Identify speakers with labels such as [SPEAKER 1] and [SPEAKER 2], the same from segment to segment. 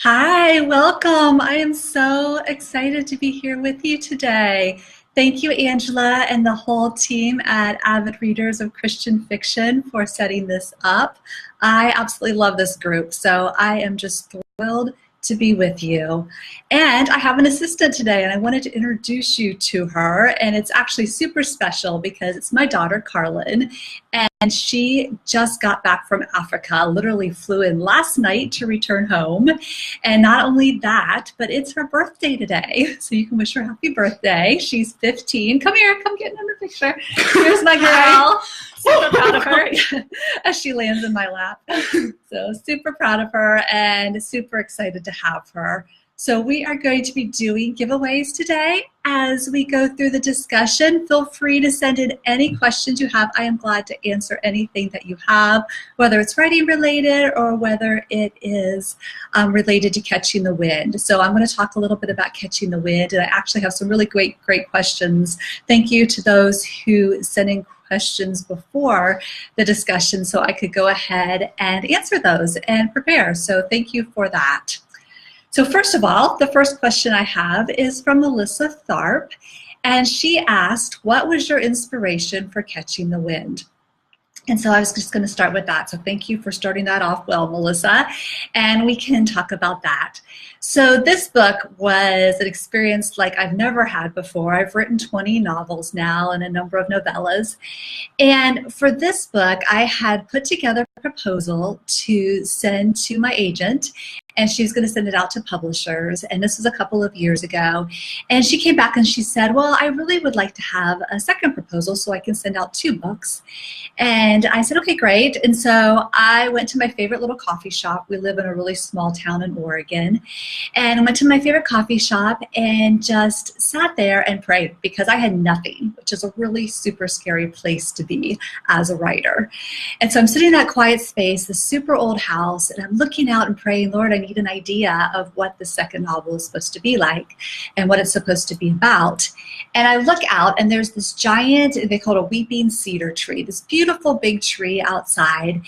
[SPEAKER 1] Hi, welcome. I am so excited to be here with you today. Thank you, Angela, and the whole team at Avid Readers of Christian Fiction for setting this up. I absolutely love this group, so I am just thrilled to be with you. And I have an assistant today, and I wanted to introduce you to her, and it's actually super special because it's my daughter, Karlyn, and she just got back from Africa, literally flew in last night to return home. And not only that, but it's her birthday today. So you can wish her happy birthday. She's 15. Come here, come get in the picture. Here's my girl. Super proud of her as she lands in my lap. So super proud of her and super excited to have her. So we are going to be doing giveaways today as we go through the discussion. Feel free to send in any questions you have. I am glad to answer anything that you have, whether it's writing related or whether it is related to catching the wind. So I'm going to talk a little bit about catching the wind, and I actually have some really great questions. Thank you to those who sent in questions before the discussion so I could go ahead and answer those and prepare. So thank you for that. So first of all, the first question I have is from Melissa Tharp, and she asked, what was your inspiration for catching the wind? And so I was just going to start with that. So thank you for starting that off well, Melissa, and we can talk about that. So this book was an experience like I've never had before. I've written 20 novels now and a number of novellas. And for this book, I had put together a proposal to send to my agent, and she was going to send it out to publishers. And this was a couple of years ago. And she came back and she said, well, I really would like to have a second proposal so I can send out 2 books. And I said, okay, great. And so I went to my favorite little coffee shop. We live in a really small town in Oregon. And I went to my favorite coffee shop and just sat there and prayed because I had nothing, which is a really super scary place to be as a writer. And so I'm sitting in that quiet space, this super old house, and I'm looking out and praying, Lord, I need an idea of what the second novel is supposed to be like and what it's supposed to be about. And I look out and there's this giant, they call it a weeping cedar tree, this beautiful big tree outside.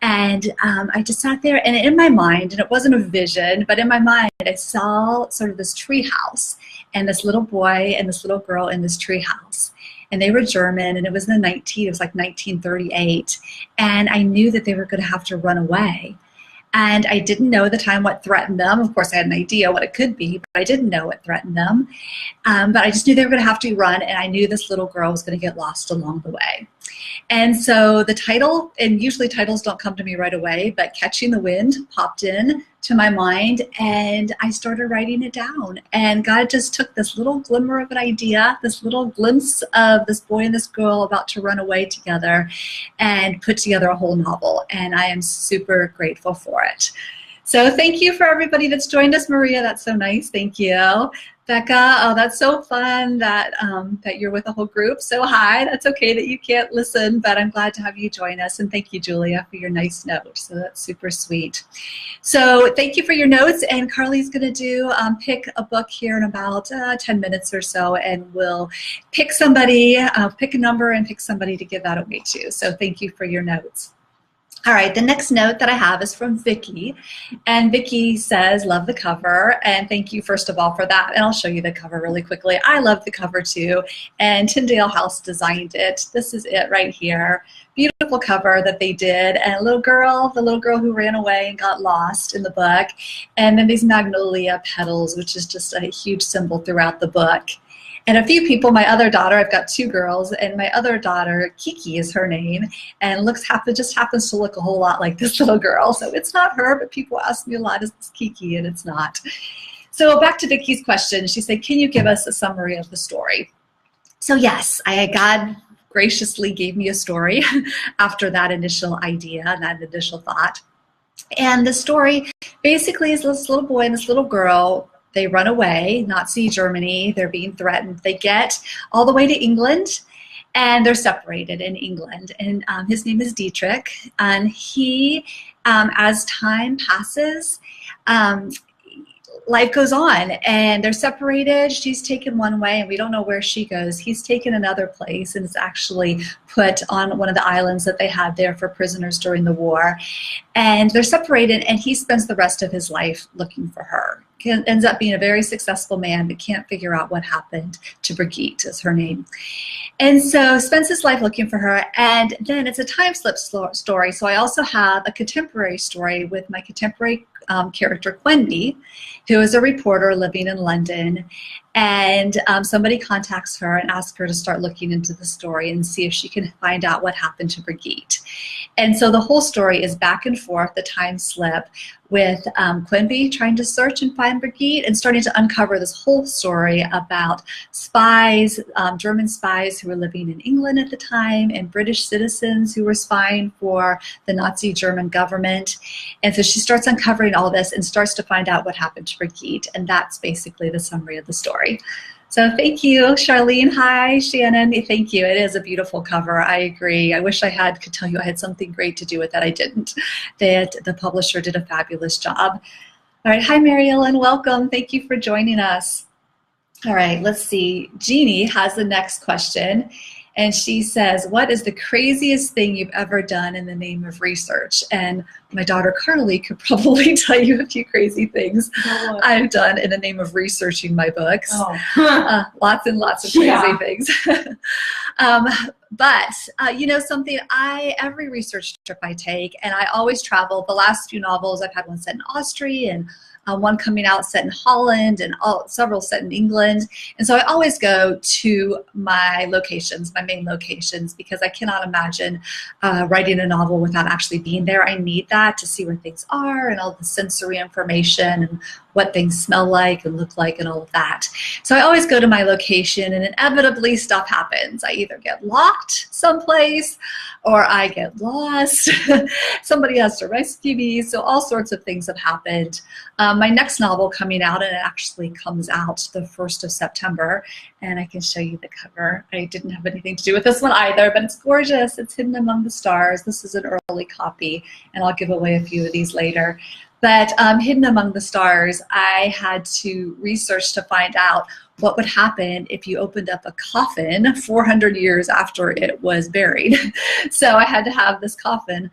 [SPEAKER 1] And I just sat there, and in my mind, and it wasn't a vision, but in my mind, I saw sort of this tree house and this little boy and this little girl in this tree house. And they were German, and it was like 1938. And I knew that they were going to have to run away. And I didn't know at the time what threatened them. Of course, I had an idea what it could be, but I didn't know what threatened them. But I just knew they were going to have to run, and I knew this little girl was going to get lost along the way. And so the title, and usually titles don't come to me right away, but Catching the Wind popped in to my mind, and I started writing it down. And God just took this little glimmer of an idea, this little glimpse of this boy and this girl about to run away together, and put together a whole novel. And I am super grateful for it. So thank you for everybody that's joined us. Maria, that's so nice. Thank you. Becca, oh, that's so fun that that you're with a whole group. So hi, that's okay that you can't listen, but I'm glad to have you join us. And thank you, Julia, for your nice note. So that's super sweet. So thank you for your notes. And Carly's going to do pick a book here in about 10 minutes or so, and we'll pick somebody, pick a number and pick somebody to give that away to. So thank you for your notes. All right, the next note that I have is from Vicki, and Vicki says, love the cover, and thank you first of all for that, and I'll show you the cover really quickly. I love the cover too, and Tyndale House designed it. This is it right here. Beautiful cover that they did, and a little girl, the little girl who ran away and got lost in the book, and then these magnolia petals, which is just a huge symbol throughout the book. And a few people, my other daughter, I've got 2 girls, and my other daughter, Kiki is her name, and just happens to look a whole lot like this little girl. So it's not her, but people ask me a lot, is this Kiki? And it's not. So back to Vicki's question. She said, can you give us a summary of the story? So yes, God graciously gave me a story after that initial idea and that initial thought. And the story basically is this little boy and this little girl. They run away, Nazi Germany, they're being threatened. They get all the way to England, and they're separated in England. And his name is Dietrich, and he, as time passes, life goes on, and they're separated. She's taken one way, and we don't know where she goes. He's taken another place, and is actually put on one of the islands that they had there for prisoners during the war. And they're separated, and he spends the rest of his life looking for her. Ends up being a very successful man, but can't figure out what happened to Brigitte, is her name. And so spends his life looking for her, and then it's a time slip story. So I also have a contemporary story with my contemporary character, Quenby, who is a reporter living in London. And somebody contacts her and asks her to start looking into the story and see if she can find out what happened to Brigitte. And so the whole story is back and forth, the time slip, with Quenby trying to search and find Brigitte, and starting to uncover this whole story about spies, German spies who were living in England at the time, and British citizens who were spying for the Nazi German government. And so she starts uncovering all this and starts to find out what happened to Brigitte, and that's basically the summary of the story. So thank you, Charlene. Hi, Shannon. Thank you. It is a beautiful cover. I agree. I wish I could tell you I had something great to do with that. I didn't. The publisher did a fabulous job. All right. Hi, Mary Ellen. Welcome. Thank you for joining us. All right. Let's see. Jeannie has the next question. And she says, what is the craziest thing you've ever done in the name of research? And my daughter Karlyn could probably tell you a few crazy things I've done in the name of researching my books. Lots and lots of crazy things. But you know something, every research trip I take, and I always travel. The last few novels, I've had one set in Austria, and one coming out set in Holland, and several set in England. And so I always go to my locations, my main locations, because I cannot imagine writing a novel without actually being there. I need that to see where things are, and all the sensory information, and what things smell like and look like, and all of that. So I always go to my location, and inevitably stuff happens. I either get locked someplace, or I get lost. Somebody has to rescue me. So all sorts of things have happened. My next novel coming out, and it actually comes out the 1st of September, and I can show you the cover. I didn't have anything to do with this one either, but it's gorgeous. It's Hidden Among the Stars. This is an early copy, and I'll give away a few of these later. But Hidden Among the Stars, I had to research to find out what would happen if you opened up a coffin 400 years after it was buried. So I had to have this coffin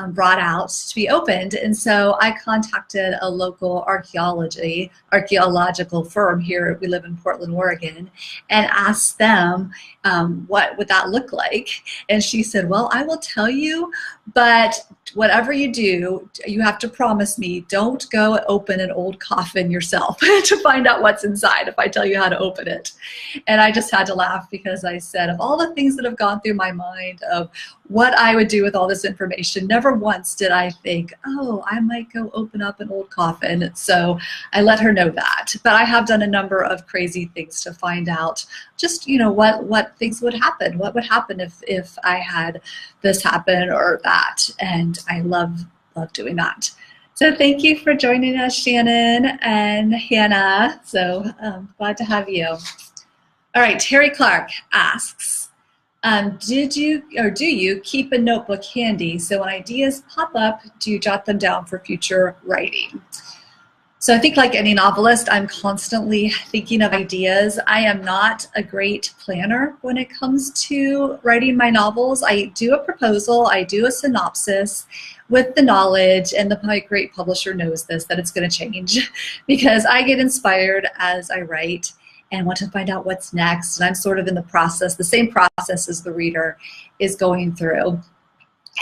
[SPEAKER 1] brought out to be opened. And so I contacted a local archaeological firm here. We live in Portland, Oregon, and asked them what would that look like. And she said, well, I will tell you, but whatever you do, you have to promise me, don't go open an old coffin yourself to find out what's inside if I tell you how to open it. And I just had to laugh, because I said, of all the things that have gone through my mind of what I would do with all this information, never once did I think, oh, I might go open up an old coffin. So I let her know that. But I have done a number of crazy things to find out just, you know, what things would happen. What would happen if I had this happen or that. And I love doing that. So thank you for joining us, Shannon and Hannah. So glad to have you. All right, Terry Clark asks, do you keep a notebook handy so when ideas pop up, do you jot them down for future writing? So I think, like any novelist, I'm constantly thinking of ideas. I am not a great planner when it comes to writing my novels. I do a proposal, I do a synopsis with the knowledge, and my great publisher knows this, that it's going to change, because I get inspired as I write and want to find out what's next. And I'm sort of in the process, the same process as the reader is going through.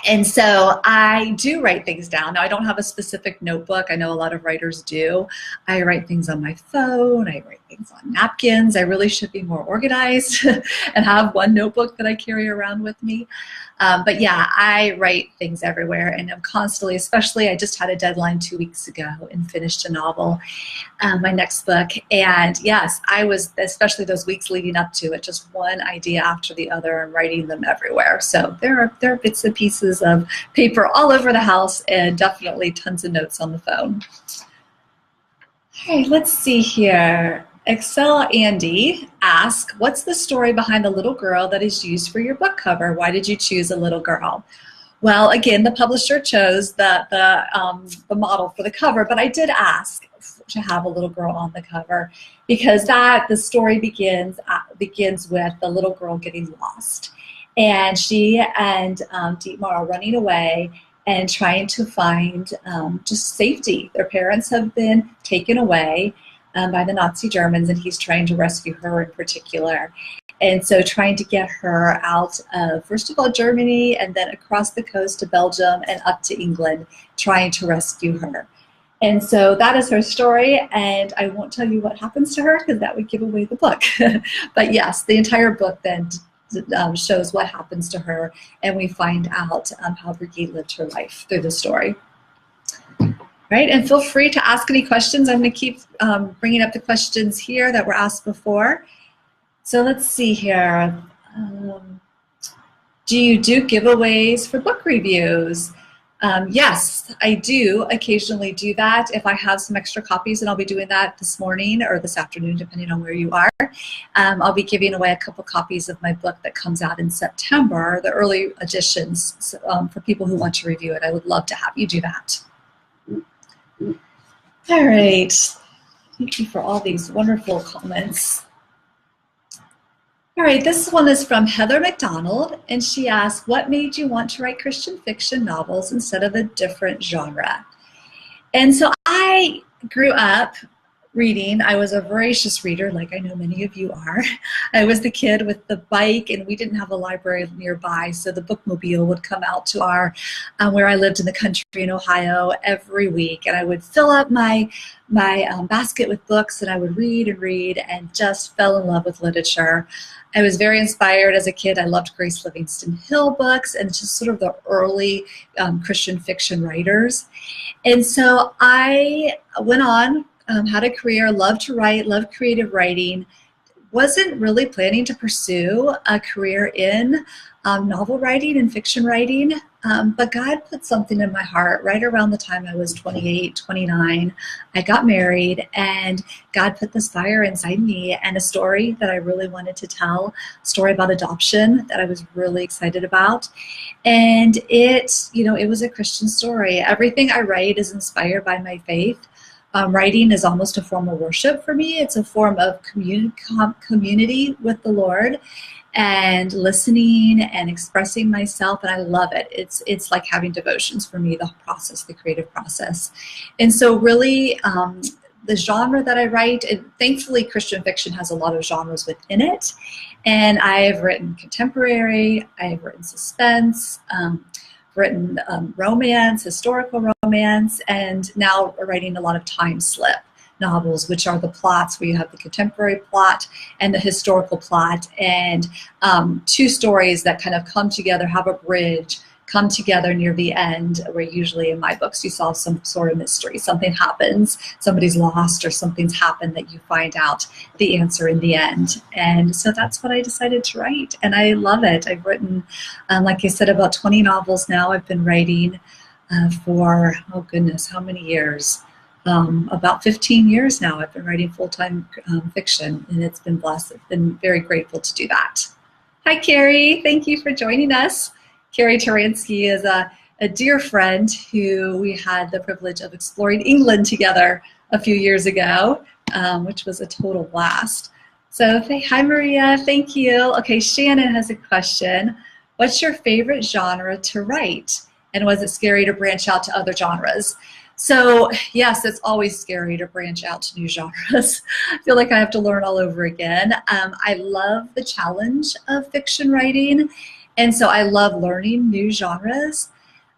[SPEAKER 1] And so I do write things down. Now, I don't have a specific notebook. I know a lot of writers do. I write things on my phone. I write things on napkins. I really should be more organized and have one notebook that I carry around with me. But yeah, I write things everywhere, and I'm constantly, especially I just had a deadline 2 weeks ago and finished a novel, my next book. And yes, I was, especially those weeks leading up to it, just one idea after the other and writing them everywhere. So there are bits and pieces of paper all over the house, and definitely tons of notes on the phone. All right, let's see here. Excel Andy asks, what's the story behind the little girl that is used for your book cover? Why did you choose a little girl? Well, again, the publisher chose the model for the cover, but I did ask, to have a little girl on the cover, because the story begins with the little girl getting lost, and she and Dietmar are running away and trying to find just safety. Their parents have been taken away by the Nazi Germans, and he's trying to rescue her in particular. And so trying to get her out of, first of all, Germany, and then across the coast to Belgium and up to England, trying to rescue her. And so that is her story, and I won't tell you what happens to her because that would give away the book. But yes, the entire book then shows what happens to her, and we find out how Brigitte lived her life through the story. Right, and feel free to ask any questions. I'm going to keep bringing up the questions here that were asked before. So let's see here. Do you do giveaways for book reviews? Yes, I do occasionally do that. If I have some extra copies, and I'll be doing that this morning or this afternoon, depending on where you are. I'll be giving away a couple copies of my book that comes out in September, the early editions, for people who want to review it. I would love to have you do that. All right. Thank you for all these wonderful comments. All right, this one is from Heather McDonald, and she asked, what made you want to write Christian fiction novels instead of a different genre? And so I grew up reading. I was a voracious reader, like I know many of you are. I was the kid with the bike, and we didn't have a library nearby, so the bookmobile would come out to our, where I lived in the country in Ohio every week, and I would fill up my basket with books, and I would read and read, and just fell in love with literature. I was very inspired as a kid. I loved Grace Livingston Hill books and just sort of the early Christian fiction writers. And so I went on, had a career, loved to write, loved creative writing, wasn't really planning to pursue a career in novel writing and fiction writing, but God put something in my heart right around the time I was 28, 29. I got married, and God put this fire inside me and a story that I really wanted to tell, a story about adoption that I was really excited about. And it was a Christian story. Everything I write is inspired by my faith. Writing is almost a form of worship for me. It's a form of community with the Lord and listening and expressing myself, and I love it. It's like having devotions for me, the process, the creative process. And so really the genre that I write, and thankfully Christian fiction has a lot of genres within it, and I've written contemporary, I've written suspense, written romance, historical romance, and now we're writing a lot of time slip novels, which are the plots where you have the contemporary plot and the historical plot, and two stories that kind of come together, have a bridge, come together near the end, where usually in my books you solve some sort of mystery. Something happens, somebody's lost, or something's happened that you find out the answer in the end. And so that's what I decided to write, and I love it. I've written, like I said, about 20 novels now. I've been writing for, oh goodness, how many years? About 15 years now I've been writing full-time fiction, and it's been blessed. I've been very grateful to do that. Hi, Carrie. Thank you for joining us. Carrie Taransky is a dear friend who we had the privilege of exploring England together a few years ago, which was a total blast. So hi, Maria. Thank you. Okay, Shannon has a question. What's your favorite genre to write? And was it scary to branch out to other genres? So yes, it's always scary to branch out to new genres. I feel like I have to learn all over again. I love the challenge of fiction writing, and so I love learning new genres,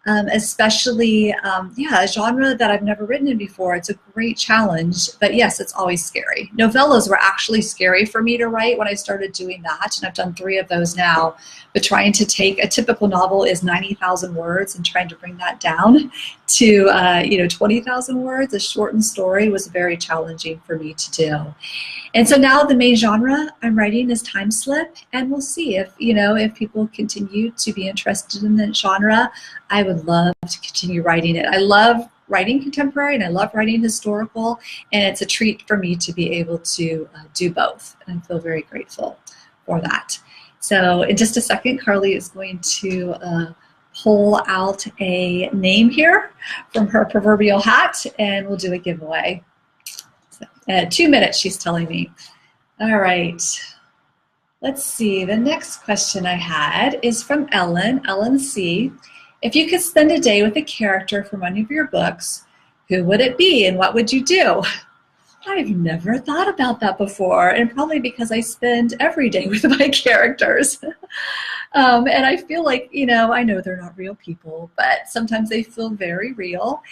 [SPEAKER 1] especially a genre that I've never written in before. It's a great challenge, but yes, it's always scary. Novellas were actually scary for me to write when I started doing that, and I've done 3 of those now. But trying to take a typical novel is 90,000 words, and trying to bring that down to 20,000 words, a shortened story, was very challenging for me to do. And so now the main genre I'm writing is time slip, and we'll see if people continue to be interested in that genre. I would love to continue writing it. I love writing contemporary, and I love writing historical, and it's a treat for me to be able to do both, and I feel very grateful for that. So in just a second, Karlyn is going to pull out a name here from her proverbial hat, and we'll do a giveaway. 2 minutes, she's telling me. All right. Let's see. The next question I had is from Ellen, Ellen C. If you could spend a day with a character from one of your books, who would it be and what would you do? I've never thought about that before, and probably because I spend every day with my characters. And I feel like, I know they're not real people, but sometimes they feel very real.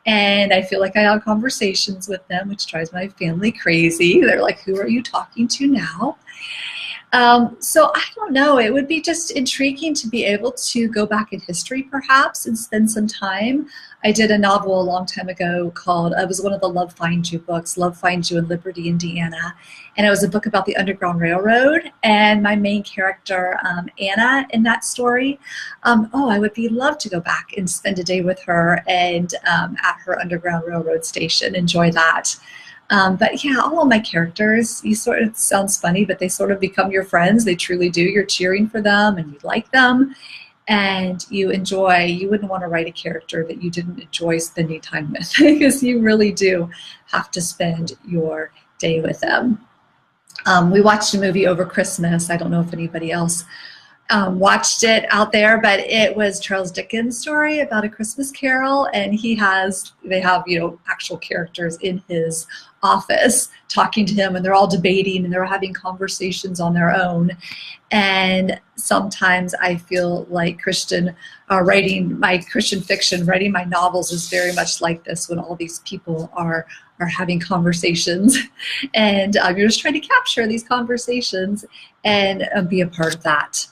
[SPEAKER 1] And I feel like I have conversations with them, which drives my family crazy. They're like, who are you talking to now? So I don't know, it would be just intriguing to be able to go back in history perhaps and spend some time. I did a novel a long time ago called, it was one of the Love Finds You books, Love Finds You in Liberty, Indiana. And it was a book about the Underground Railroad, and my main character, Anna, in that story. I would love to go back and spend a day with her and at her Underground Railroad station, enjoy that. But yeah, all of my characters, it sounds funny, but they sort of become your friends. They truly do. You're cheering for them and you like them and you wouldn't want to write a character that you didn't enjoy spending time with because you really do have to spend your day with them. We watched a movie over Christmas. I don't know if anybody else watched it out there, but it was Charles Dickens' story about A Christmas Carol, and they have actual characters in his office talking to him, and they're all debating and they're having conversations on their own. And sometimes I feel like writing my Christian fiction, writing my novels is very much like this, when all these people are having conversations and you're just trying to capture these conversations and be a part of that.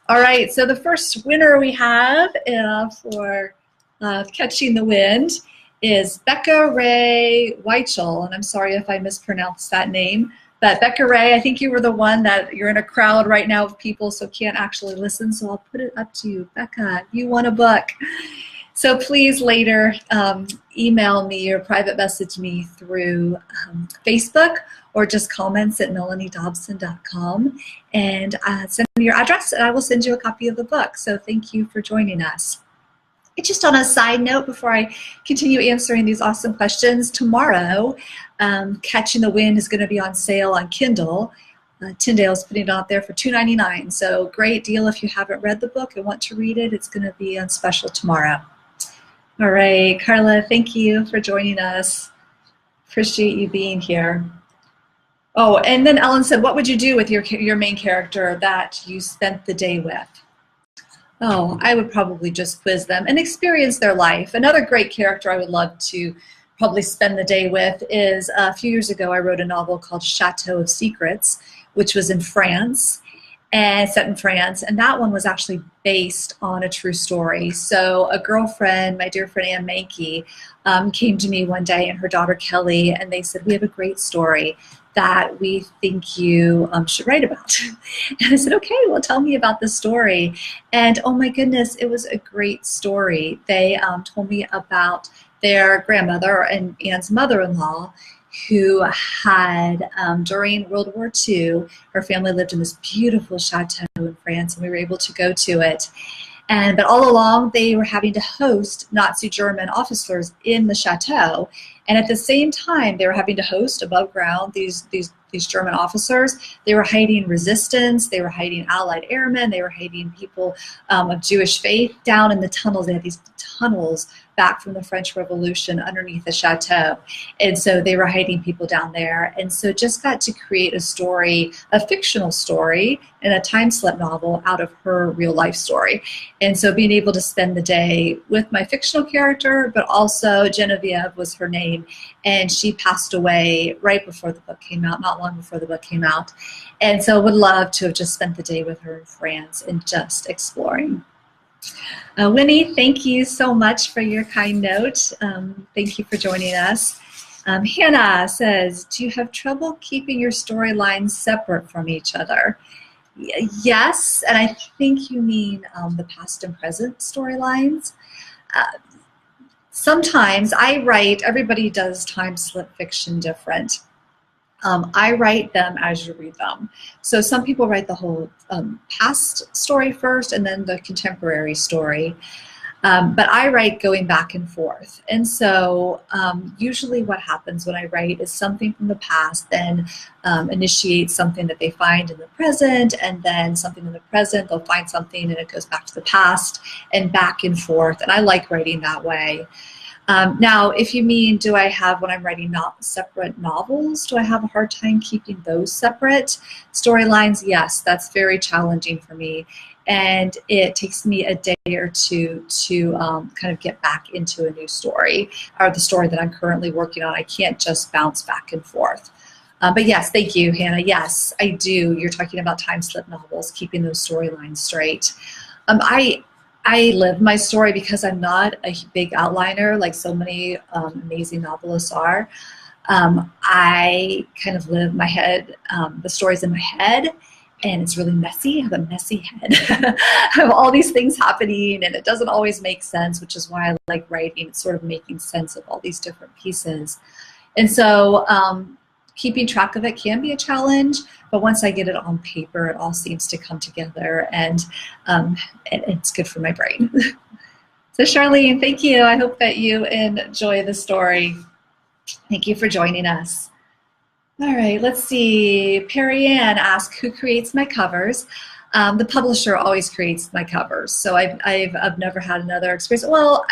[SPEAKER 1] All right, so the first winner we have for Catching the Wind is Becca Ray Weichel, and I'm sorry if I mispronounced that name, but Becca Ray, I think you were the one that you're in a crowd right now of people, so can't actually listen, so I'll put it up to you. Becca, you won a book. So please later email me or private message me through Facebook, or just comments at melaniedobson.com and send me your address and I will send you a copy of the book. So thank you for joining us. Just on a side note, before I continue answering these awesome questions, tomorrow Catching the Wind is going to be on sale on Kindle. Tyndale's putting it out there for $2.99. So great deal if you haven't read the book and want to read it. It's going to be on special tomorrow. All right, Carla, thank you for joining us. Appreciate you being here. Oh, and then Ellen said, what would you do with your main character that you spent the day with? Oh, I would probably just quiz them and experience their life. Another great character I would love to probably spend the day with is a few years ago I wrote a novel called Chateau of Secrets, which was in France. And set in France, and that one was actually based on a true story. So a girlfriend, my dear friend Ann Mankey, came to me one day and her daughter Kelly, and they said, we have a great story that we think you should write about. And I said, okay, well, tell me about the story. And oh my goodness, it was a great story. They told me about their grandmother and Ann's mother-in-law, who had, during World War II, her family lived in this beautiful chateau in France, and we were able to go to it. But all along, they were having to host Nazi German officers in the chateau. And at the same time, they were having to host above ground these German officers. They were hiding resistance. They were hiding Allied airmen. They were hiding people of Jewish faith down in the tunnels. They had these tunnels back from the French Revolution underneath the chateau. And so they were hiding people down there. And so just got to create a story, a fictional story, and a time slip novel out of her real life story. And so being able to spend the day with my fictional character, but also Genevieve was her name, and she passed away right before the book came out, not long before the book came out. And so would love to have just spent the day with her in France and just exploring. Winnie, thank you so much for your kind note. Thank you for joining us. Hannah says, do you have trouble keeping your storylines separate from each other? Yes, and I think you mean the past and present storylines. Sometimes I write, everybody does time slip fiction different. I write them as you read them. So some people write the whole past story first and then the contemporary story. But I write going back and forth. And so usually what happens when I write is something from the past then initiates something that they find in the present, and then something in the present, they'll find something and it goes back to the past and back and forth. And I like writing that way. Now, if you mean, do I have, when I'm writing separate novels, do I have a hard time keeping those separate storylines? Yes, that's very challenging for me. And it takes me a day or two to kind of get back into a new story, or the story that I'm currently working on. I can't just bounce back and forth. But yes, thank you, Hannah. Yes, I do. You're talking about time slip novels, keeping those storylines straight. I live my story because I'm not a big outliner like so many amazing novelists are. I kind of live my head, the story's in my head, and it's really messy. I have a messy head. I have all these things happening, and it doesn't always make sense, which is why I like writing. It's sort of making sense of all these different pieces. And so keeping track of it can be a challenge, but once I get it on paper, it all seems to come together, and it's good for my brain. So Charlene, thank you. I hope that you enjoy the story. Thank you for joining us. All right, let's see. Perry Ann asked, who creates my covers? The publisher always creates my covers, so I've never had another experience. Well,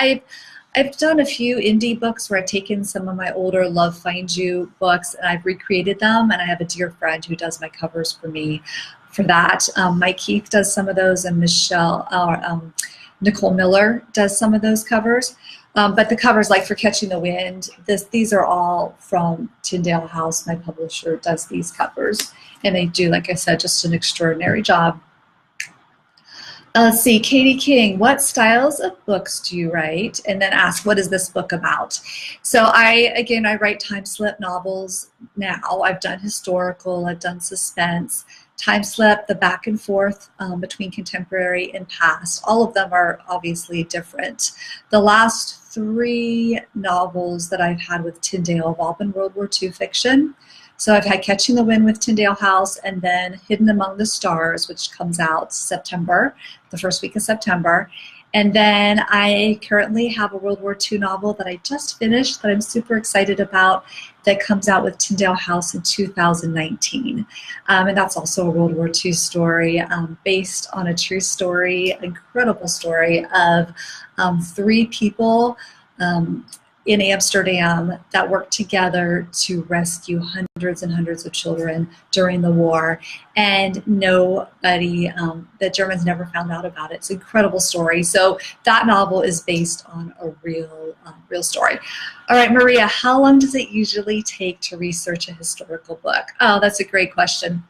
[SPEAKER 1] I've done a few indie books where I've taken some of my older Love Find You books and I've recreated them, and I have a dear friend who does my covers for me for that. Mike Keith does some of those, and Nicole Miller does some of those covers. But the covers, like for Catching the Wind, these are all from Tyndale House. My publisher does these covers, and they do, like I said, just an extraordinary job. Let's see, Katie King, what styles of books do you write? And then ask, what is this book about? So I write time slip novels now. I've done historical, I've done suspense, time slip, the back and forth between contemporary and past. All of them are obviously different. The last 3 novels that I've had with Tyndale have all been World War II fiction. So I've had Catching the Wind with Tyndale House, and then Hidden Among the Stars, which comes out September, the first week of September. And then I currently have a World War II novel that I just finished that I'm super excited about that comes out with Tyndale House in 2019. And that's also a World War II story based on a true story, incredible story of 3 people in Amsterdam that worked together to rescue hundreds and hundreds of children during the war, and nobody, the Germans never found out about it. It's an incredible story. So that novel is based on a real story. All right, Maria, how long does it usually take to research a historical book? Oh, that's a great question.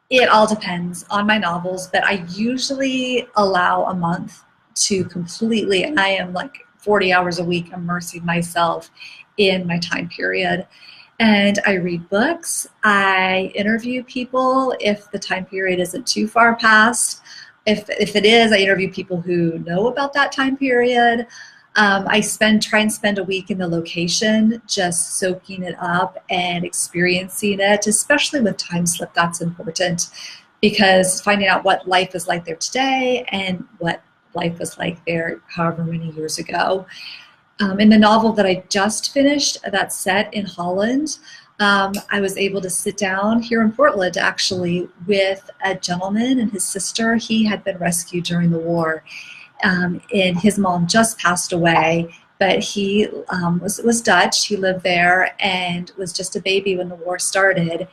[SPEAKER 1] It all depends on my novels, but I usually allow a month to completely, and I am like 40 hours a week immersing myself in my time period. And I read books, I interview people if the time period isn't too far past. If it is, I interview people who know about that time period. I try and spend a week in the location, just soaking it up and experiencing it, especially with time slip. That's important, because finding out what life is like there today and what life was like there however many years ago. In the novel that I just finished, that's set in Holland, I was able to sit down here in Portland actually with a gentleman and his sister. He had been rescued during the war, and his mom just passed away, but he was Dutch. He lived there and was just a baby when the war started.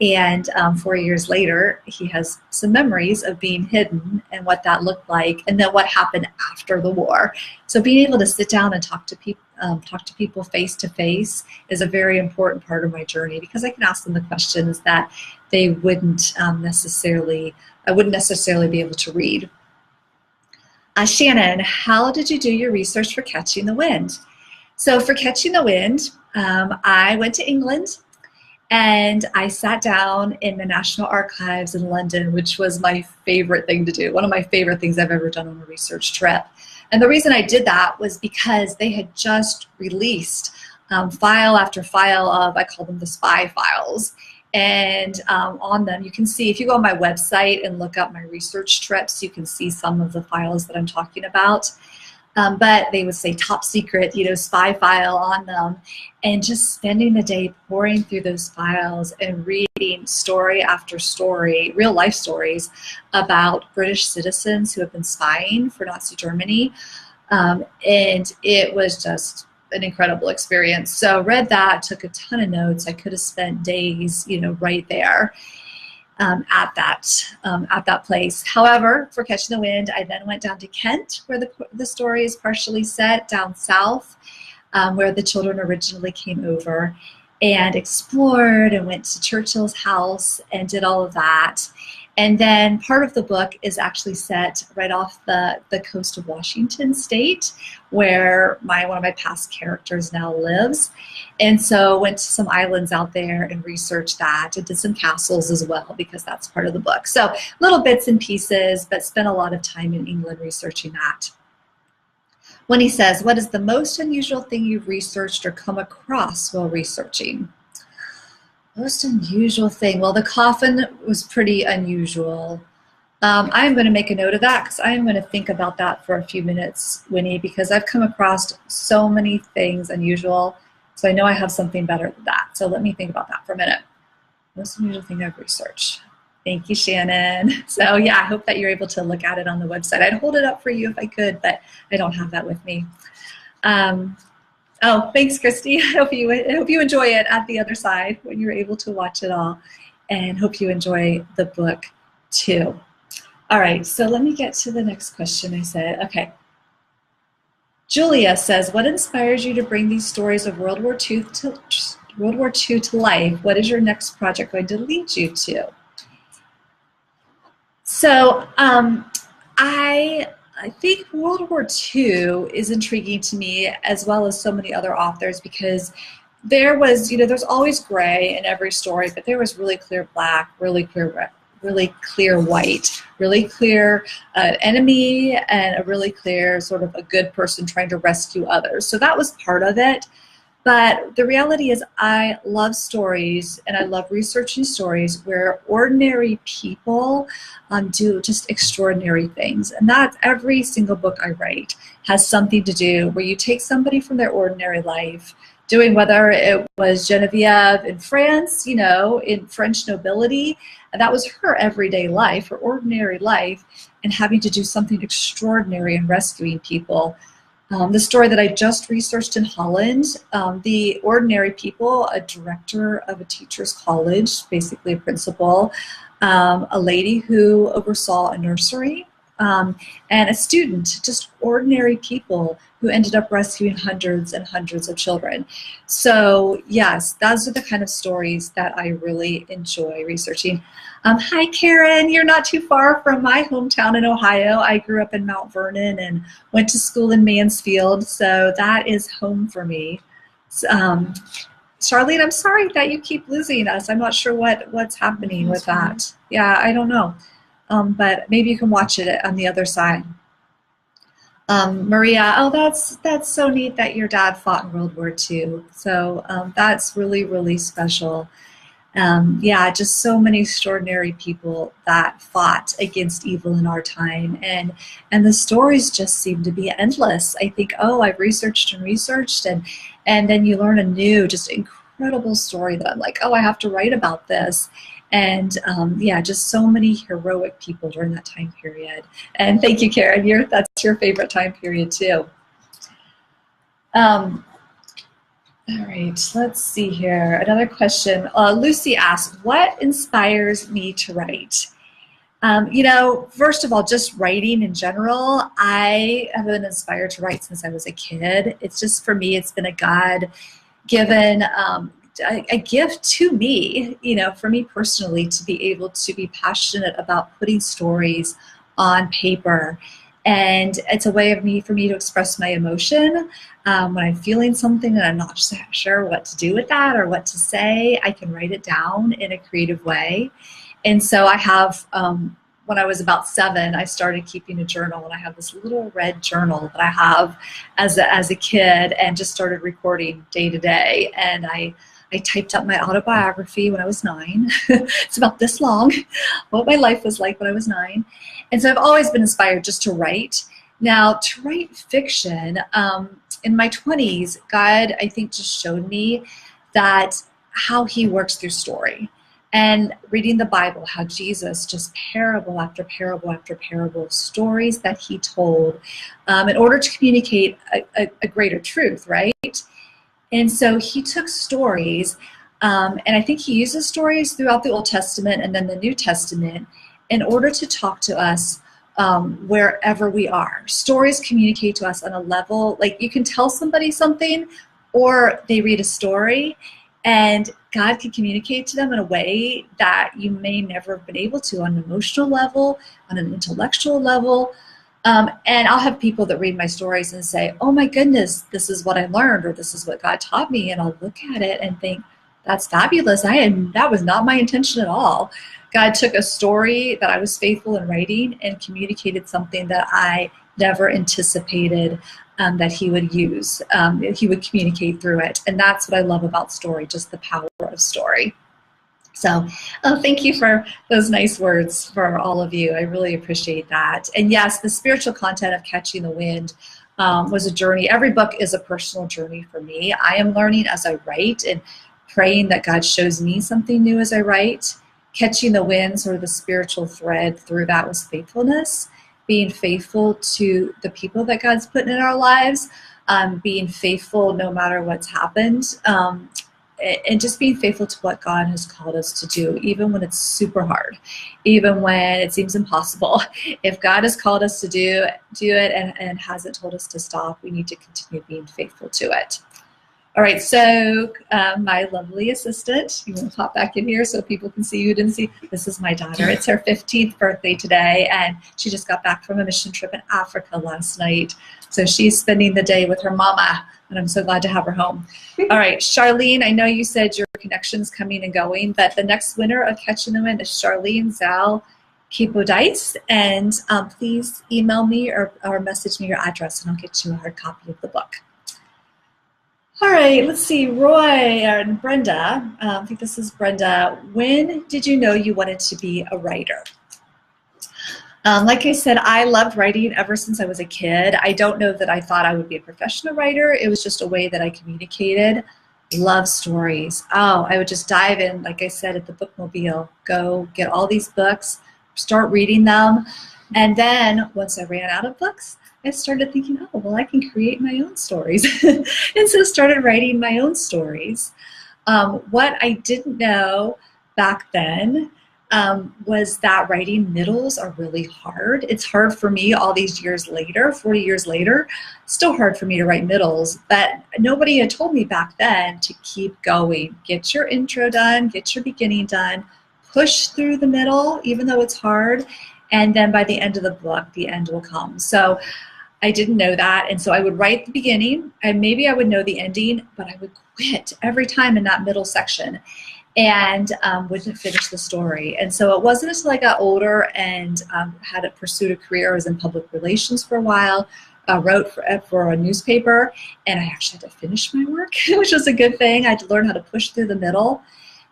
[SPEAKER 1] And 4 years later, he has some memories of being hidden and what that looked like, and then what happened after the war. So being able to sit down and talk to people face to face is a very important part of my journey, because I can ask them the questions that they wouldn't I wouldn't necessarily be able to read. Shannon, how did you do your research for Catching the Wind? So for Catching the Wind, I went to England. And I sat down in the National Archives in London, which was my favorite thing to do, one of my favorite things I've ever done on a research trip. And the reason I did that was because they had just released file after file of, I call them the spy files. And on them, you can see, if you go on my website and look up my research trips, you can see some of the files that I'm talking about. But they would say top secret, spy file on them, and just spending the day pouring through those files and reading story after story, real life stories about British citizens who have been spying for Nazi Germany. And it was just an incredible experience. So read that, took a ton of notes. I could have spent days, right there. At that place. However, for Catching the Wind, I then went down to Kent, where the story is partially set, down south, where the children originally came over, and explored and went to Churchill's house and did all of that. And then part of the book is actually set right off the coast of Washington State, where one of my past characters now lives. And so went to some islands out there and researched that, and did some castles as well, because that's part of the book. So little bits and pieces, but spent a lot of time in England researching that. When he says, what is the most unusual thing you've researched or come across while researching? Most unusual thing. Well, the coffin was pretty unusual. I'm going to make a note of that, because I'm going to think about that for a few minutes, Winnie, because I've come across so many things unusual. So I know I have something better than that. So let me think about that for a minute. Most unusual thing I've researched. Thank you, Shannon. So yeah, I hope that you're able to look at it on the website. I'd hold it up for you if I could, but I don't have that with me. Oh, thanks, Christy. I hope you enjoy it at the other side when you're able to watch it all, and hope you enjoy the book too. All right, so let me get to the next question I said. Okay. Julia says, what inspires you to bring these stories of World War II to life? What is your next project going to lead you to? So I think World War II is intriguing to me, as well as so many other authors, because there was, there's always gray in every story, but there was really clear black, really clear red, really clear white, really clear enemy, and a really clear sort of a good person trying to rescue others. So that was part of it. But the reality is, I love stories, and I love researching stories where ordinary people do just extraordinary things. And that's every single book I write has something to do where you take somebody from their ordinary life, doing, whether it was Genevieve in France, in French nobility, and that was her everyday life, her ordinary life, and having to do something extraordinary in rescuing people. The story that I just researched in Holland, the ordinary people, a director of a teacher's college, basically a principal, a lady who oversaw a nursery, and a student, just ordinary people who ended up rescuing hundreds and hundreds of children. So yes, those are the kind of stories that I really enjoy researching. Hi, Karen. You're not too far from my hometown in Ohio. I grew up in Mount Vernon and went to school in Mansfield, so that is home for me. Charlene, I'm sorry that you keep losing us. I'm not sure what's happening with that. Yeah, I don't know. But maybe you can watch it on the other side. Maria, oh, that's so neat that your dad fought in World War II. So that's really, really special. Yeah, just so many extraordinary people that fought against evil in our time, and the stories just seem to be endless. I think, oh, I've researched and researched, and then you learn a new, just incredible story that I'm like, oh, I have to write about this. And yeah, just so many heroic people during that time period. And thank you, Karen. That's your favorite time period too. All right, let's see here. Another question. Lucy asks, what inspires me to write? First of all, just writing in general, I have been inspired to write since I was a kid. It's just, for me, it's been a God-given a gift to me, for me personally, to be able to be passionate about putting stories on paper. And it's a way for me to express my emotion. When I'm feeling something and I'm not sure what to do with that or what to say, I can write it down in a creative way. And so I have when I was about 7, I started keeping a journal, and I have this little red journal that I have as a kid, and just started recording day to day. And I typed up my autobiography when I was 9. It's about this long, what my life was like when I was 9. And so I've always been inspired just to write. Now, to write fiction, in my 20s, God, I think, just showed me that how he works through story. And reading the Bible, how Jesus, just parable after parable after parable of stories that he told in order to communicate a greater truth, right? And so he took stories, and I think he uses stories throughout the Old Testament and then the New Testament in order to talk to us wherever we are. Stories communicate to us on a level, like you can tell somebody something, or they read a story, and God can communicate to them in a way that you may never have been able to on an emotional level, on an intellectual level. And I'll have people that read my stories and say, oh my goodness, this is what I learned, or this is what God taught me. And I'll look at it and think, that's fabulous. That was not my intention at all. God took a story that I was faithful in writing and communicated something that I never anticipated that he would use. He would communicate through it. And that's what I love about story, just the power of story. So thank you for those nice words for all of you. I really appreciate that. And yes, the spiritual content of Catching the Wind was a journey. Every book is a personal journey for me. I am learning as I write and praying that God shows me something new as I write. Catching the Wind, sort of the spiritual thread through that, was faithfulness, being faithful to the people that God's put in our lives, being faithful no matter what's happened. And just being faithful to what God has called us to do, even when it's super hard, even when it seems impossible. If God has called us to do it and hasn't told us to stop, we need to continue being faithful to it. All right, so my lovely assistant, you want to pop back in here so people can see you didn't see? This is my daughter. It's her 15th birthday today, and she just got back from a mission trip in Africa last night. So she's spending the day with her mama, and I'm so glad to have her home. All right, Charlene, I know you said your connection's coming and going, but the next winner of Catching the Wind is Charlene Zal Kipodice, and please email me or message me your address, and I'll get you a hard copy of the book. All right, let's see, Roy and Brenda. I think this is Brenda. When did you know you wanted to be a writer? Like I said, I loved writing ever since I was a kid. I don't know that I thought I would be a professional writer. It was just a way that I communicated. Love stories. Oh, I would just dive in, like I said, at the bookmobile, go get all these books, start reading them. And then once I ran out of books, I started thinking, oh, well, I can create my own stories. And so started writing my own stories. What I didn't know back then was that writing middles are really hard. It's hard for me all these years later, 40 years later, still hard for me to write middles, but nobody had told me back then to keep going. Get your intro done, get your beginning done, push through the middle, even though it's hard, and then by the end of the book, the end will come. So I didn't know that, and so I would write the beginning, and maybe I would know the ending, but I would quit every time in that middle section and wouldn't finish the story. And so it wasn't until I got older and had pursued a career. I was in public relations for a while, wrote for a newspaper, and I actually had to finish my work, which was a good thing. I had to learn how to push through the middle.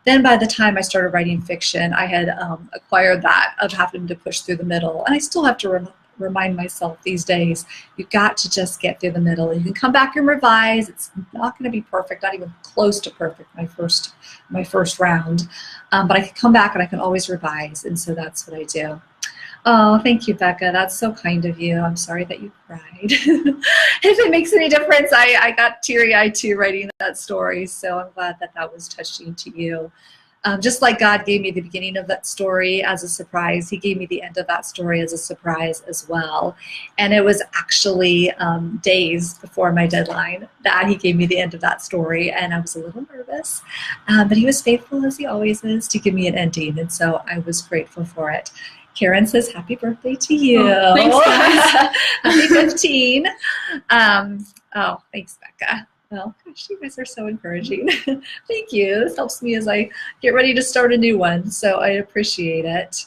[SPEAKER 1] Then by the time I started writing fiction, I had acquired that of having to push through the middle, and I still have to remind myself these days, you've got to just get through the middle. You can come back and revise. It's not going to be perfect, not even close to perfect my first round, but I can come back and I can always revise, and so that's what I do. Oh, thank you, Becca. That's so kind of you. I'm sorry that you cried. If it makes any difference, I got teary-eyed too writing that story, so I'm glad that that was touching to you. Just like God gave me the beginning of that story as a surprise, he gave me the end of that story as a surprise as well. And it was actually days before my deadline that he gave me the end of that story, and I was a little nervous. But he was faithful, as he always is, to give me an ending, and so I was grateful for it. Karen says, happy birthday to you.
[SPEAKER 2] Oh, thanks, guys.
[SPEAKER 1] Happy 15. Oh, thanks, Becca. Well, gosh, you guys are so encouraging. Thank you. This helps me as I get ready to start a new one, so I appreciate it.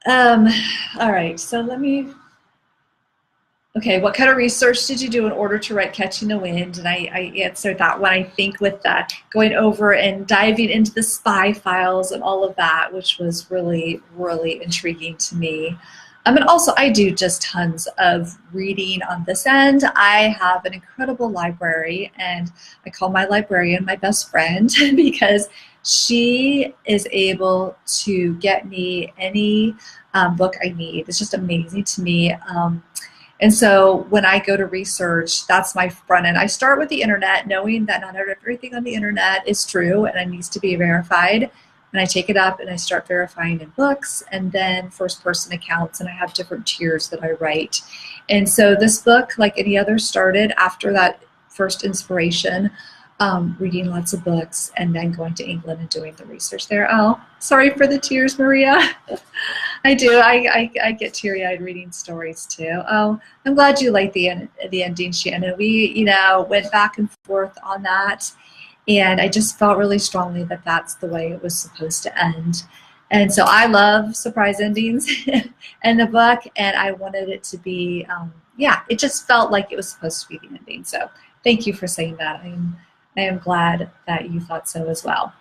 [SPEAKER 1] Um, all right, so okay, what kind of research did you do in order to write Catching the Wind? And I answered that one, I think, with that, going over and diving into the spy files and all of that, which was really, really intriguing to me. And also, I do just tons of reading on this end. I have an incredible library, and I call my librarian my best friend because she is able to get me any book I need. It's just amazing to me. And so when I go to research, that's my front end. I start with the internet, knowing that not everything on the internet is true and it needs to be verified. And I take it up and I start verifying in books and then first person accounts, and I have different tiers that I write. And so this book, like any other, started after that first inspiration, reading lots of books and then going to England and doing the research there. Oh, sorry for the tears, Maria. I do. I get teary-eyed reading stories too. Oh, I'm glad you liked the ending, Shannon. We, went back and forth on that, and I just felt really strongly that that's the way it was supposed to end. And so I love surprise endings in the book, and I wanted it to be, it just felt like it was supposed to be the ending. So thank you for saying that. I am glad that you thought so as well.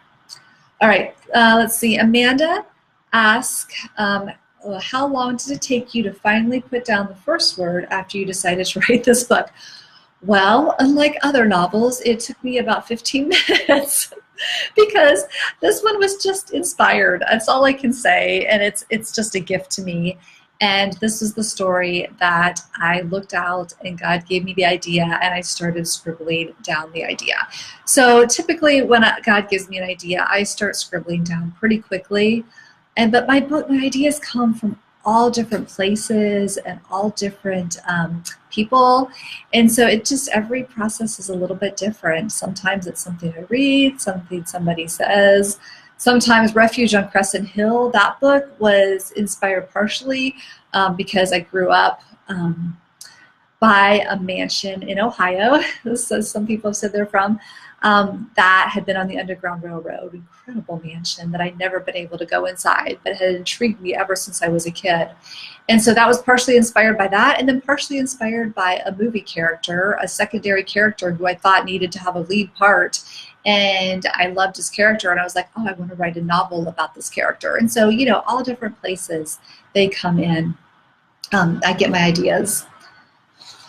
[SPEAKER 1] All right, let's see. Amanda asked, how long did it take you to finally put down the first word after you decided to write this book? Well, unlike other novels, it took me about 15 minutes because this one was just inspired. That's all I can say, and it's just a gift to me. And this is the story that I looked out and God gave me the idea, and I started scribbling down the idea. So typically when God gives me an idea, I start scribbling down pretty quickly. But my ideas come from all different places and all different people. And so every process is a little bit different. Sometimes it's something I read, something somebody says. Sometimes Refuge on Crescent Hill, that book was inspired partially because I grew up by a mansion in Ohio, so some people have said they're from, that had been on the Underground Railroad. Incredible mansion that I'd never been able to go inside, but had intrigued me ever since I was a kid. And so that was partially inspired by that, and then partially inspired by a movie character, a secondary character who I thought needed to have a lead part. And I loved his character, and I was like, oh, I want to write a novel about this character. And so, all different places they come in. I get my ideas.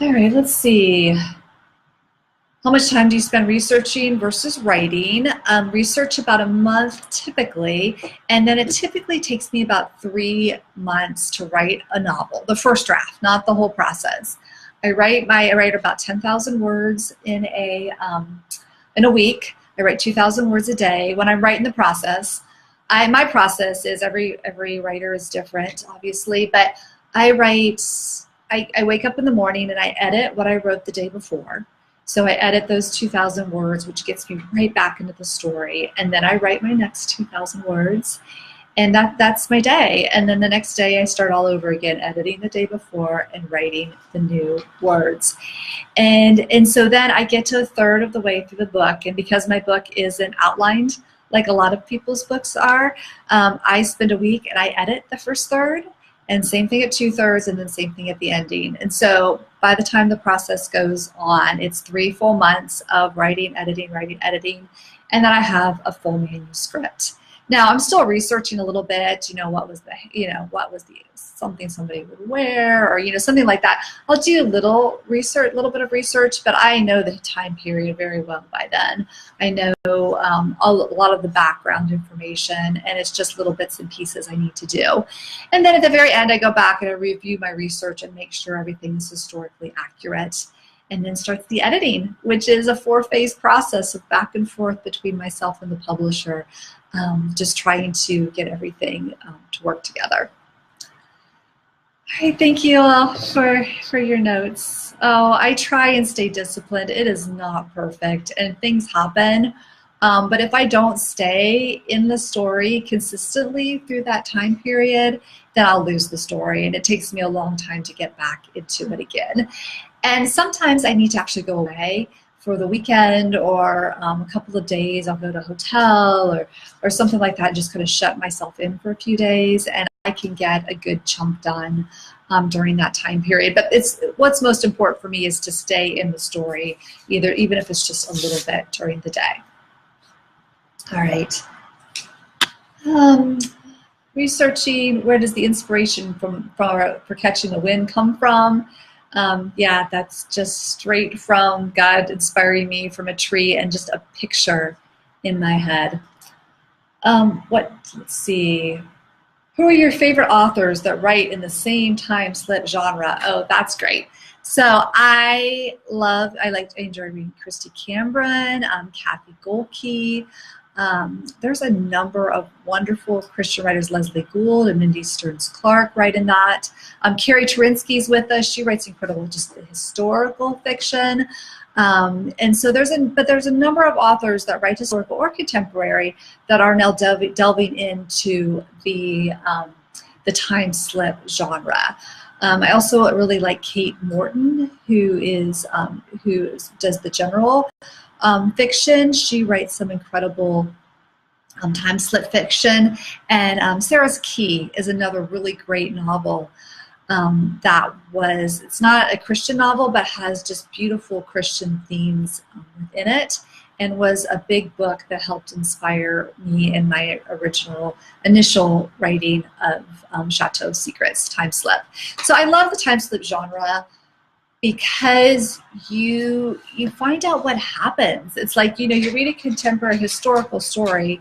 [SPEAKER 1] All right, let's see. How much time do you spend researching versus writing? Research about a month typically, and then it typically takes me about 3 months to write a novel, the first draft, not the whole process. I write about 10,000 words in a week. I write 2,000 words a day. When I'm writing the process, my process is every writer is different, obviously, but I wake up in the morning and I edit what I wrote the day before. So I edit those 2,000 words, which gets me right back into the story. And then I write my next 2,000 words, and that's my day. And then the next day I start all over again, editing the day before and writing the new words. And so then I get to a third of the way through the book, and because my book isn't outlined like a lot of people's books are, I spend a week and I edit the first third, and same thing at 2/3, and then same thing at the ending. And so by the time the process goes on, it's 3 full months of writing, editing, and then I have a full manuscript. Now I'm still researching a little bit, what was the something somebody would wear, or something like that. I'll do a little bit of research, but I know the time period very well by then. I know a lot of the background information, and it's just little bits and pieces I need to do. And then at the very end, I go back and I review my research and make sure everything is historically accurate. And then starts the editing, which is a 4-phase process of back and forth between myself and the publisher, just trying to get everything to work together. All right, thank you all for your notes. Oh, I try and stay disciplined. It is not perfect, and things happen. But if I don't stay in the story consistently through that time period, then I'll lose the story, and it takes me a long time to get back into it again. And sometimes I need to actually go away for the weekend or a couple of days. I'll go to a hotel or something like that and just kind of shut myself in for a few days. And can get a good chunk done during that time period. But what's most important for me is to stay in the story, even if it's just a little bit during the day. All right. Researching, where does the inspiration for Catching the Wind come from? Yeah, that's just straight from God inspiring me from a tree and just a picture in my head. Let's see. Who are your favorite authors that write in the same time slip genre? Oh, that's great. So I enjoy reading Christy Cameron, Kathy Golke. There's a number of wonderful Christian writers. Leslie Gould and Mindy Stearns-Clark write in that. Carrie Terinsky's with us. She writes incredible, just historical fiction. And so there's a number of authors that write historical or contemporary that are now delving into the time slip genre. I also really like Kate Morton, who does the general fiction. She writes some incredible time slip fiction, and Sarah's Key is another really great novel. It's not a Christian novel, but has just beautiful Christian themes within it, and was a big book that helped inspire me in my initial writing of Chateau Secrets, Time Slip. So I love the time slip genre because you find out what happens. It's like, you read a contemporary historical story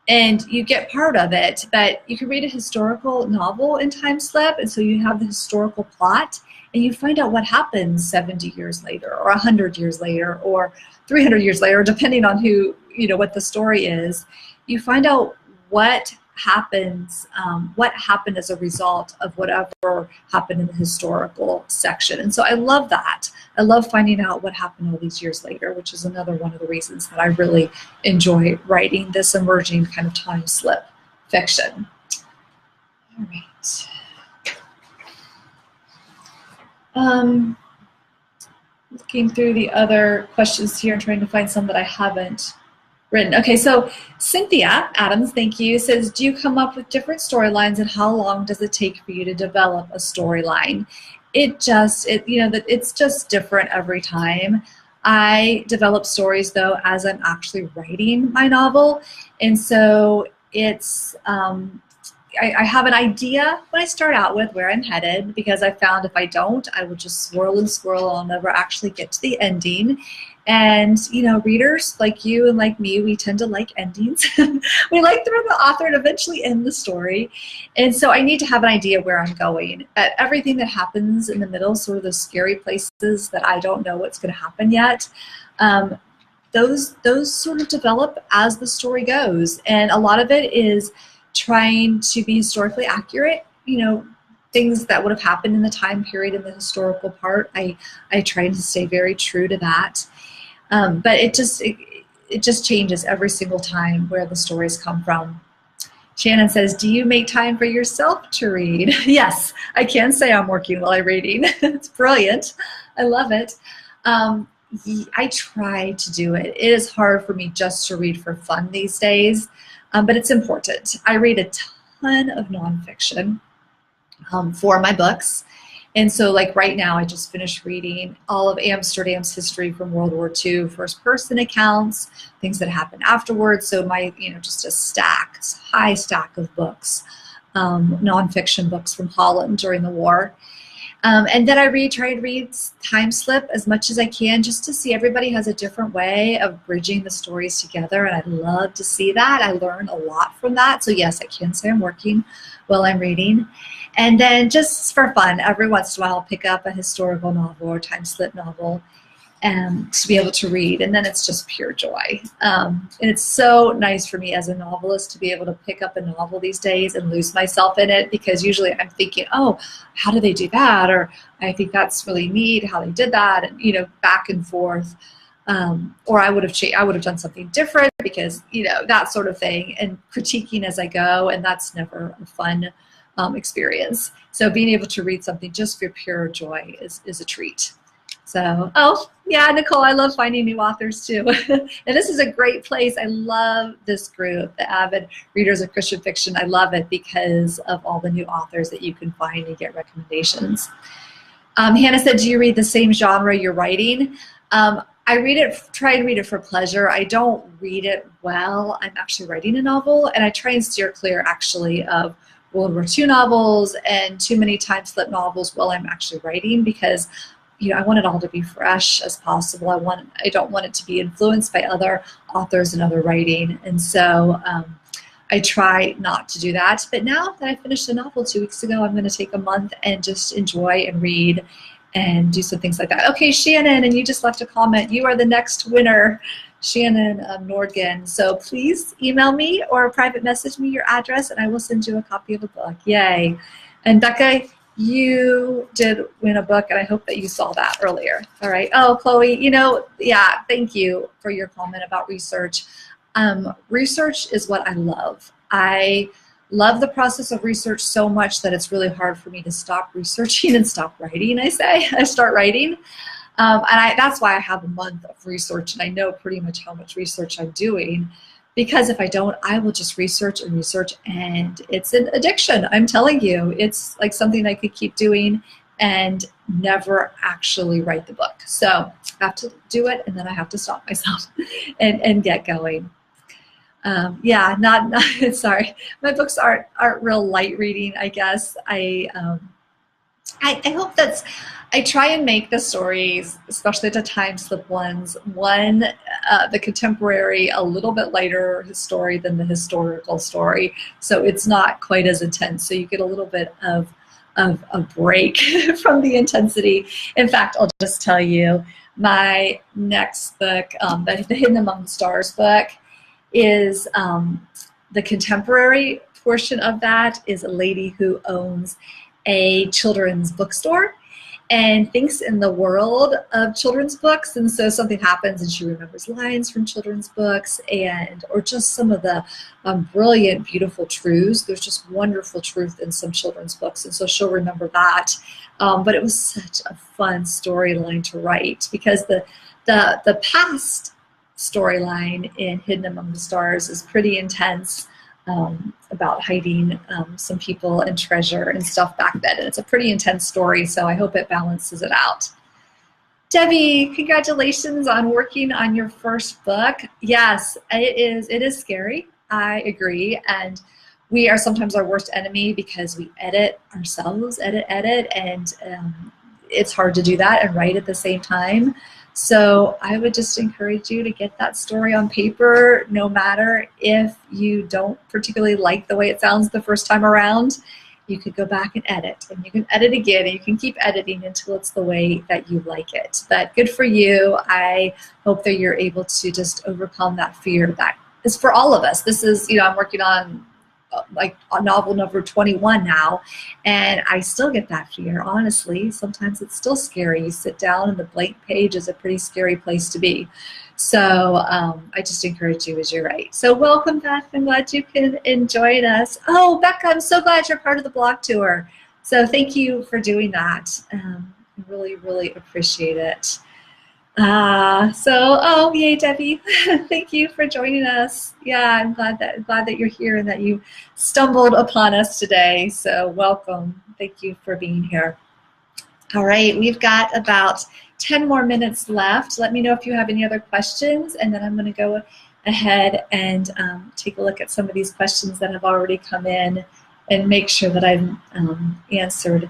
[SPEAKER 1] and you get part of it, but you can read a historical novel in time slip, and so you have the historical plot, and you find out what happens 70 years later, or 100 years later, or 300 years later, depending on what the story is. You find out what happens, what happened as a result of whatever happened in the historical section. And so I love that. I love finding out what happened all these years later, which is another one of the reasons that I really enjoy writing this emerging kind of time slip fiction. All right. Looking through the other questions here and trying to find some that I haven't written. Okay, so Cynthia Adams, thank you, says, do you come up with different storylines, and how long does it take for you to develop a storyline? It's just different every time. I develop stories, though, as I'm actually writing my novel, and so it's I have an idea when I start out with where I'm headed, because I found if I don't, I will just swirl and swirl. I'll never actually get to the ending. And, readers like you and like me, we tend to like endings. We like to read the author and eventually end the story. And so I need to have an idea where I'm going. But everything that happens in the middle, sort of those scary places that I don't know what's going to happen yet, those sort of develop as the story goes. And a lot of it is trying to be historically accurate, things that would have happened in the time period in the historical part. I try to stay very true to that. But it just changes every single time where the stories come from. Shannon says, do you make time for yourself to read? Yes, I can say I'm working while I'm reading. It's brilliant. I love it. I try to do it. It is hard for me just to read for fun these days, but it's important. I read a ton of nonfiction for my books. And so, like right now, I just finished reading all of Amsterdam's history from World War II, first-person accounts, things that happened afterwards. So my, just a high stack of books, nonfiction books from Holland during the war. And then try to read Time Slip as much as I can, just to see everybody has a different way of bridging the stories together, and I love to see that. I learn a lot from that. So yes, I can say I'm working while I'm reading. And then just for fun, every once in a while I'll pick up a historical novel or time slip novel to be able to read, and then it's just pure joy. And it's so nice for me as a novelist to be able to pick up a novel these days and lose myself in it, because usually I'm thinking, oh, how do they do that? Or I think that's really neat how they did that, and back and forth. Or I would have done something different, because that sort of thing, and critiquing as I go, and that's never a fun experience. So being able to read something just for pure joy is a treat. So, oh, yeah, Nicole, I love finding new authors too. And this is a great place. I love this group, the Avid Readers of Christian Fiction. I love it because of all the new authors that you can find and get recommendations. Hannah said, do you read the same genre you're writing? I read it, try and read it for pleasure. I don't read it well. I'm actually writing a novel, and I try and steer clear actually of World War II novels and too many time slip novels while I'm actually writing, because I want it all to be fresh as possible. I don't want it to be influenced by other authors and other writing, and so I try not to do that. But now that I finished a novel 2 weeks ago, I'm going to take a month and just enjoy and read and do some things like that. Okay, Shannon, and you just left a comment. You are the next winner, Shannon Nordgen. So please email me or private message me your address, and I will send you a copy of the book. Yay. And Becca, you did win a book, and I hope that you saw that earlier. All right. Oh, Chloe, yeah, thank you for your comment about research. Research is what I love. I love the process of research so much that it's really hard for me to stop researching and stop writing, I start writing. And that's why I have a month of research, and I know pretty much how much research I'm doing, because if I don't, I will just research and research, and it's an addiction. I'm telling you, it's like something I could keep doing and never actually write the book. So I have to do it, and then I have to stop myself and get going. Yeah, not sorry. My books aren't real light reading, I guess. I hope I try and make the stories, especially the time slip ones, the contemporary, a little bit lighter story than the historical story. So it's not quite as intense. So you get a little bit of a break from the intensity. In fact, I'll just tell you, my next book, the Hidden Among the Stars book, is the contemporary portion of that is a lady who owns a children's bookstore and thinks in the world of children's books, and so something happens and she remembers lines from children's books or just some of the brilliant, beautiful truths. There's just wonderful truth in some children's books, and so she'll remember that. But it was such a fun storyline to write, because the past storyline in Hidden Among the Stars is pretty intense, about hiding some people and treasure and stuff back then. And it's a pretty intense story, so I hope it balances it out. Debbie, congratulations on working on your first book. Yes, it is scary. I agree. And we are sometimes our worst enemy because we edit ourselves, edit, and it's hard to do that and write at the same time. So I would just encourage you to get that story on paper, no matter if you don't particularly like the way it sounds the first time around. You could go back and edit, and you can edit again, and you can keep editing until it's the way that you like it. But good for you. I hope that you're able to just overcome that fear that is for all of us. This is, I'm working on novel number 21 now, and I still get that fear, honestly. Sometimes it's still scary. You sit down and the blank page is a pretty scary place to be. So I just encourage you as you write. So welcome, Beth. I'm glad you can join us. Oh, Becca, I'm so glad you're part of the blog tour. So thank you for doing that. I really, really appreciate it. Oh, yay, Debbie. Thank you for joining us. Yeah, I'm glad that you're here and that you stumbled upon us today. So welcome. Thank you for being here. All right, we've got about 10 more minutes left. Let me know if you have any other questions, and then I'm going to go ahead and take a look at some of these questions that have already come in and make sure that I've answered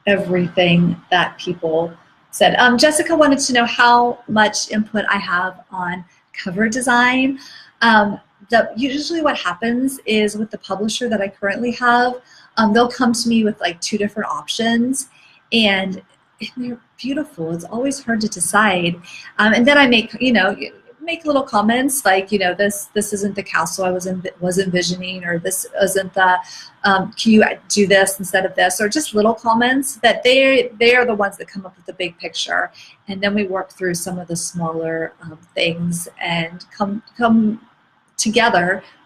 [SPEAKER 1] everything that people said. Jessica wanted to know how much input I have on cover design. Usually what happens is with the publisher that I currently have, they'll come to me with like 2 different options, and they're beautiful. It's always hard to decide. And then I make little comments like, this isn't the castle I was envisioning, or this isn't the, can you do this instead of this, or just little comments that they are the ones that come up with the big picture. And then we work through some of the smaller things and come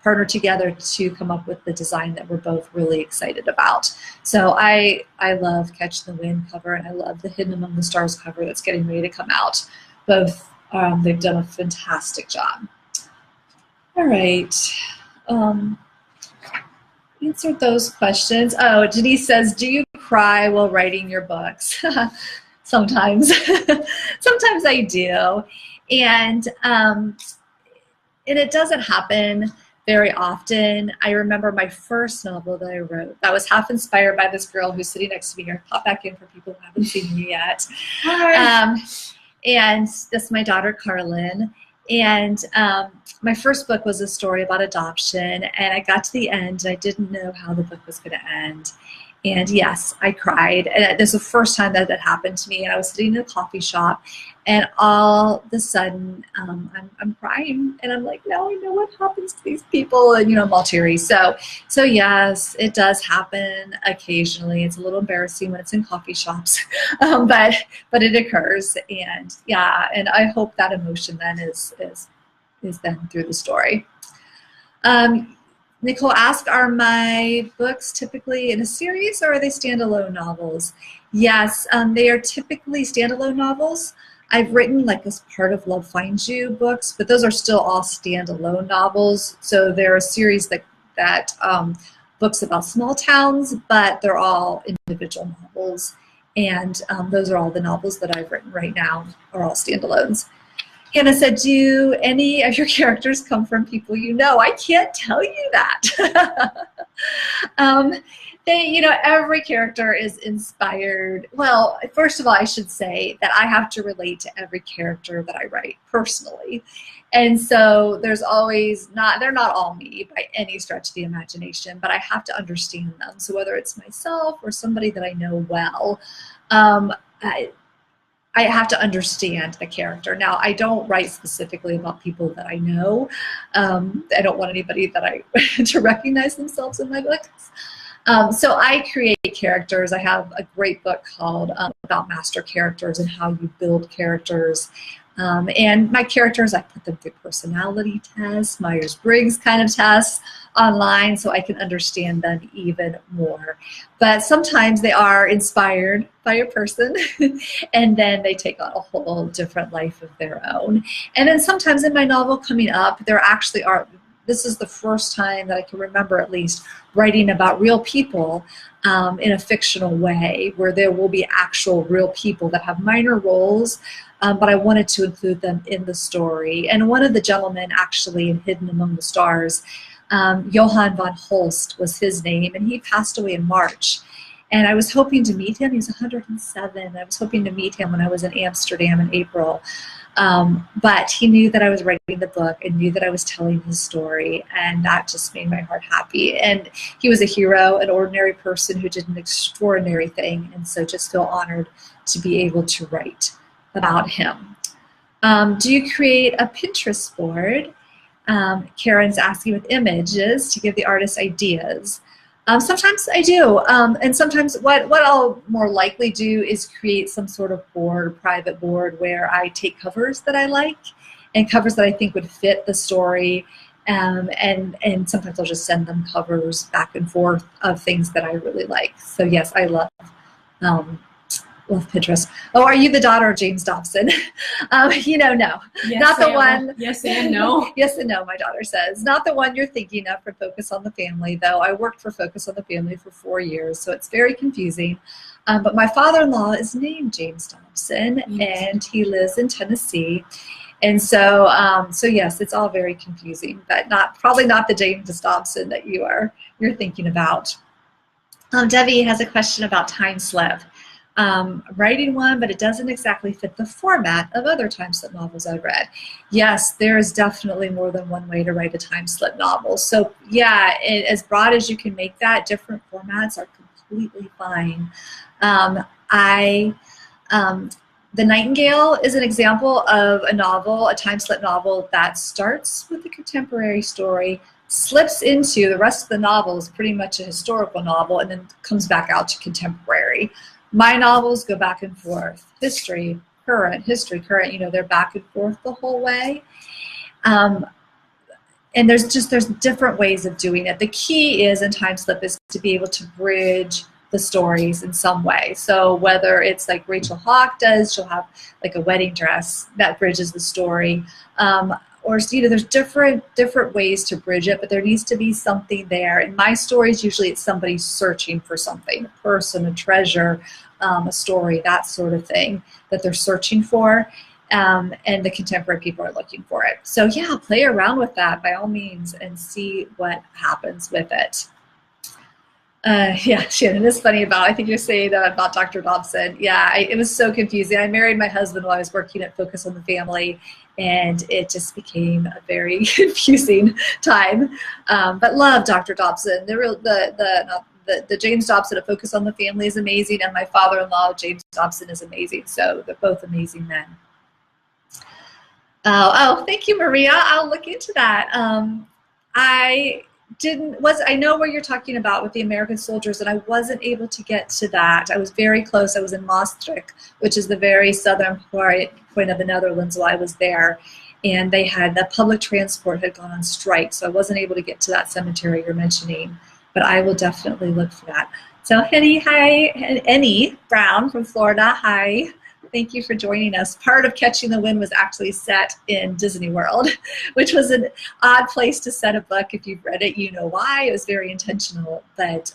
[SPEAKER 1] partner together to come up with the design that we're both really excited about. So I love Catch the Wind cover, and I love the Hidden Among the Stars cover that's getting ready to come out. Both, they've done a fantastic job. All right. Answered those questions. Oh, Denise says, do you cry while writing your books? Sometimes. Sometimes I do. And it doesn't happen very often. I remember my first novel that I wrote that was half inspired by this girl who's sitting next to me here. Pop back in for people who haven't seen me yet. Hi. And this is my daughter, Karlyn. And my first book was a story about adoption, and I got to the end, and I didn't know how the book was going to end. And yes, I cried. And this was the first time that happened to me. And I was sitting in a coffee shop, and all of a sudden, I'm crying. And I'm like, no, I know what happens to these people. And, I'm all teary. So yes, it does happen occasionally. It's a little embarrassing when it's in coffee shops, but it occurs. And yeah, and I hope that emotion then is then through the story. Nicole asked, are my books typically in a series, or are they standalone novels? Yes, they are typically standalone novels. I've written like as part of Love Finds You books, but those are still all standalone novels. So they're a series that books about small towns, but they're all individual novels. And those are all the novels that I've written right now are all standalones. Hannah said, do any of your characters come from people you know? I can't tell you that. Every character is inspired. Well, first of all, I should say that I have to relate to every character that I write personally. And so there's always they're not all me by any stretch of the imagination, but I have to understand them. So whether it's myself or somebody that I know well, I have to understand the character. Now, I don't write specifically about people that I know. I don't want anybody to recognize themselves in my books. So I create characters. I have a great book called about master characters and how you build characters. And my characters, I put them through personality tests, Myers-Briggs kind of tests online so I can understand them even more. But sometimes they are inspired by a person and then they take on a whole different life of their own. And then sometimes in my novel coming up, there actually are, this is the first time that I can remember at least writing about real people in a fictional way where there will be actual real people that have minor roles, but I wanted to include them in the story. And one of the gentlemen actually in Hidden Among the Stars, Johann von Holst was his name, and he passed away in March. And I was hoping to meet him. He was 107. I was hoping to meet him when I was in Amsterdam in April. But he knew that I was writing the book and knew that I was telling his story, and that just made my heart happy. And he was a hero, an ordinary person who did an extraordinary thing, and so just feel honored to be able to write about him. Do you create a Pinterest board? Karen's asking, with images to give the artist ideas. Sometimes I do, and sometimes what I'll more likely do is create some sort of board, private board, where I take covers that I like and covers that I think would fit the story, and sometimes I'll just send them covers back and forth of things that I really like. So yes, I love Pinterest. Oh, are you the daughter of James Dobson? No. Yes, not the one.
[SPEAKER 2] Yes and no.
[SPEAKER 1] Yes and no, my daughter says. Not the one you're thinking of for Focus on the Family, though. I worked for Focus on the Family for 4 years, so it's very confusing. But my father-in-law is named James Dobson, and he lives in Tennessee. And so yes, it's all very confusing, but probably not the James Dobson that you're thinking about. Debbie has a question about time slip. Writing one, but it doesn't exactly fit the format of other time slip novels I've read. Yes, there is definitely more than one way to write a time slip novel. So yeah, as broad as you can make that, different formats are completely fine. The Nightingale is an example of a novel, a time slip novel that starts with a contemporary story, slips into the rest of the novel is pretty much a historical novel, and then comes back out to contemporary. My novels go back and forth, history, current, they're back and forth the whole way. there's different ways of doing it. The key is in time slip is to be able to bridge the stories in some way. So whether it's like Rachel Hawk does, she'll have like a wedding dress that bridges the story. Or there's different ways to bridge it, but there needs to be something there. In my stories, usually it's somebody searching for something, a person, a treasure, a story, that sort of thing that they're searching for. And the contemporary people are looking for it. So yeah, play around with that by all means and see what happens with it. Yeah, Shannon, it's funny I think you're saying about Dr. Dobson. Yeah, it was so confusing. I married my husband while I was working at Focus on the Family, and it just became a very confusing time. But love Dr. Dobson. The James Dobson at Focus on the Family is amazing, and my father-in-law, James Dobson, is amazing. So they're both amazing men. Oh, thank you, Maria. I'll look into that. I know what you're talking about with the American soldiers, and I wasn't able to get to that. I was very close. I was in Maastricht, which is the very southern point of the Netherlands while I was there, and the public transport had gone on strike, so I wasn't able to get to that cemetery you're mentioning, but I will definitely look for that. So Henny Brown from Florida, hi. Thank you for joining us. Part of Catching the Wind was actually set in Disney World, which was an odd place to set a book. If you've read it, you know why. It was very intentional, but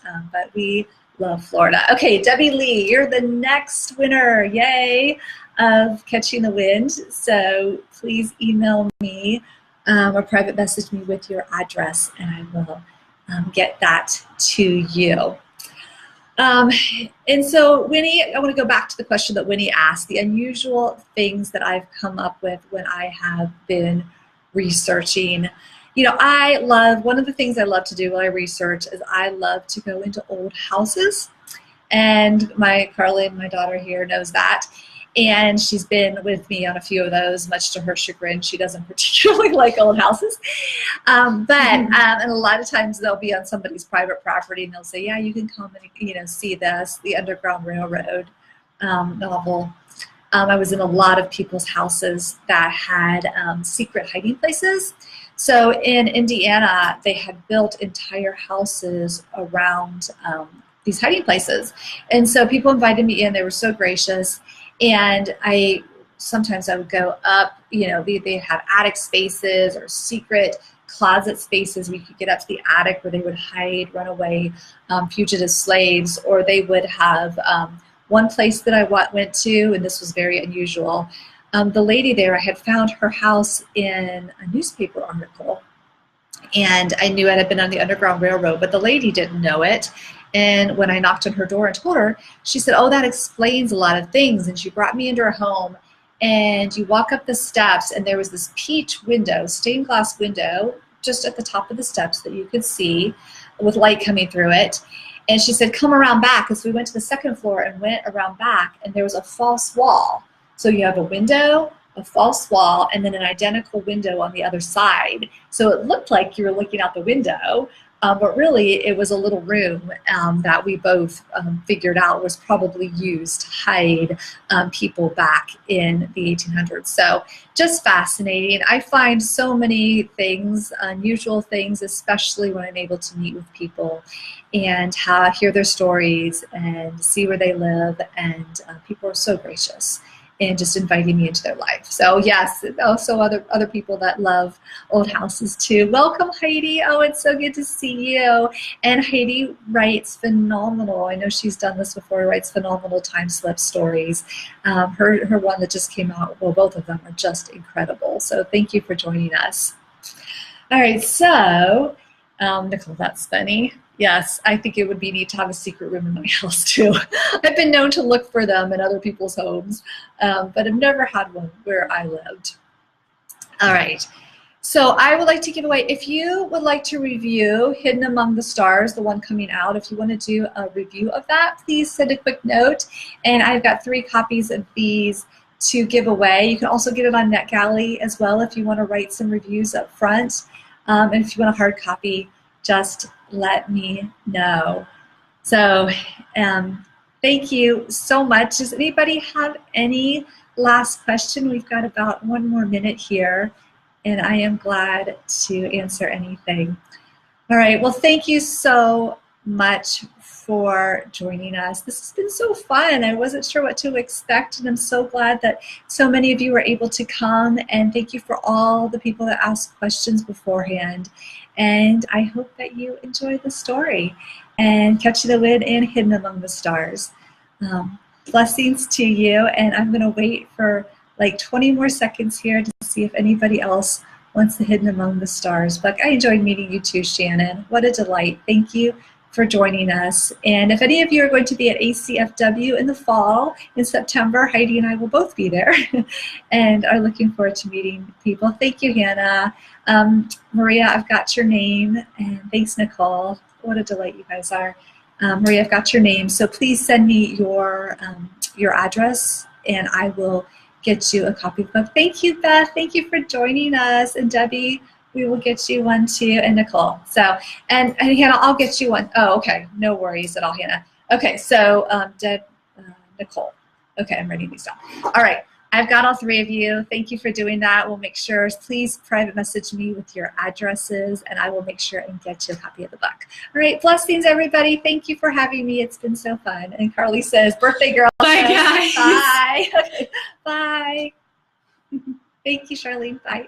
[SPEAKER 1] we love Florida. Okay, Debbie Lee, you're the next winner, yay, of Catching the Wind. So please email me or private message me with your address, and I will get that to you. And so Winnie, I want to go back to the question that Winnie asked, the unusual things that I've come up with when I have been researching. One of the things I love to do while I research is I love to go into old houses, and Karlyn, my daughter here, knows that. And she's been with me on a few of those, much to her chagrin. She doesn't particularly like old houses. And a lot of times they'll be on somebody's private property, and they'll say, yeah, you can come and see this, the Underground Railroad novel. I was in a lot of people's houses that had secret hiding places. So in Indiana, they had built entire houses around these hiding places. And so people invited me in. They were so gracious. And sometimes I would go up, they have attic spaces or secret closet spaces where you could get up to the attic where they would hide runaway fugitive slaves, or they would have one place that I went to, and this was very unusual. The lady there, I had found her house in a newspaper article, and I knew it had been on the Underground Railroad, but the lady didn't know it. And when I knocked on her door and told her, she said, oh, that explains a lot of things. And she brought me into her home, and you walk up the steps, and there was this peach window, stained glass window, just at the top of the steps that you could see with light coming through it. And she said, come around back. And so we went to the second floor and went around back, and there was a false wall. So you have a window, a false wall, and then an identical window on the other side. So it looked like you were looking out the window, but really it was a little room that we both figured out was probably used to hide people back in the 1800s. So just fascinating. I find so many things, unusual things, especially when I'm able to meet with people and hear their stories and see where they live, and people are so gracious and just inviting me into their life. So yes, also other people that love old houses too. Welcome, Heidi. Oh, it's so good to see you. And Heidi writes phenomenal. I know she's done this before. Writes phenomenal time slip stories. Her one that just came out, well, both of them are just incredible. So thank you for joining us. All right, so Nicole, that's funny. Yes, I think it would be neat to have a secret room in my house too. I've been known to look for them in other people's homes, but I've never had one where I lived. All right, so I would like to give away, if you would like to review Hidden Among the Stars, the one coming out, if you want to do a review of that, please send a quick note. And I've got 3 copies of these to give away. You can also get it on NetGalley as well if you want to write some reviews up front. And if you want a hard copy, just let me know. So thank you so much. Does anybody have any last question? We've got about 1 more minute here. and I am glad to answer anything. All right, well, thank you so much for joining us. This has been so fun. I wasn't sure what to expect, and I'm so glad that so many of you were able to come, and thank you for all the people that asked questions beforehand. And I hope that you enjoy the story and Catch the Wind and Hidden Among the Stars. Blessings to you, and I'm going to wait for like 20 more seconds here to see if anybody else wants the Hidden Among the Stars. But I enjoyed meeting you too, Shannon. What a delight. Thank you for joining us. And if any of you are going to be at ACFW in the fall, in September, Heidi and I will both be there and are looking forward to meeting people. Thank you, Hannah. Maria, I've got your name. And thanks, Nicole. What a delight you guys are. Maria, I've got your name. So please send me your address, and I will get you a copy of the book. Thank you, Beth. Thank you for joining us. And Debbie, we will get you one too, and Nicole. So, and Hannah, I'll get you one. Oh, okay. No worries at all, Hannah. Okay, so Nicole. Okay, I'm writing these down. All right, I've got all three of you. Thank you for doing that. We'll make sure, please private message me with your addresses, and I will make sure and get you a copy of the book. All right, blessings, everybody. Thank you for having me. It's been so fun. And Carly says, birthday girl.
[SPEAKER 2] Bye, guys.
[SPEAKER 1] Bye. Okay, bye. Thank you, Charlene. Bye.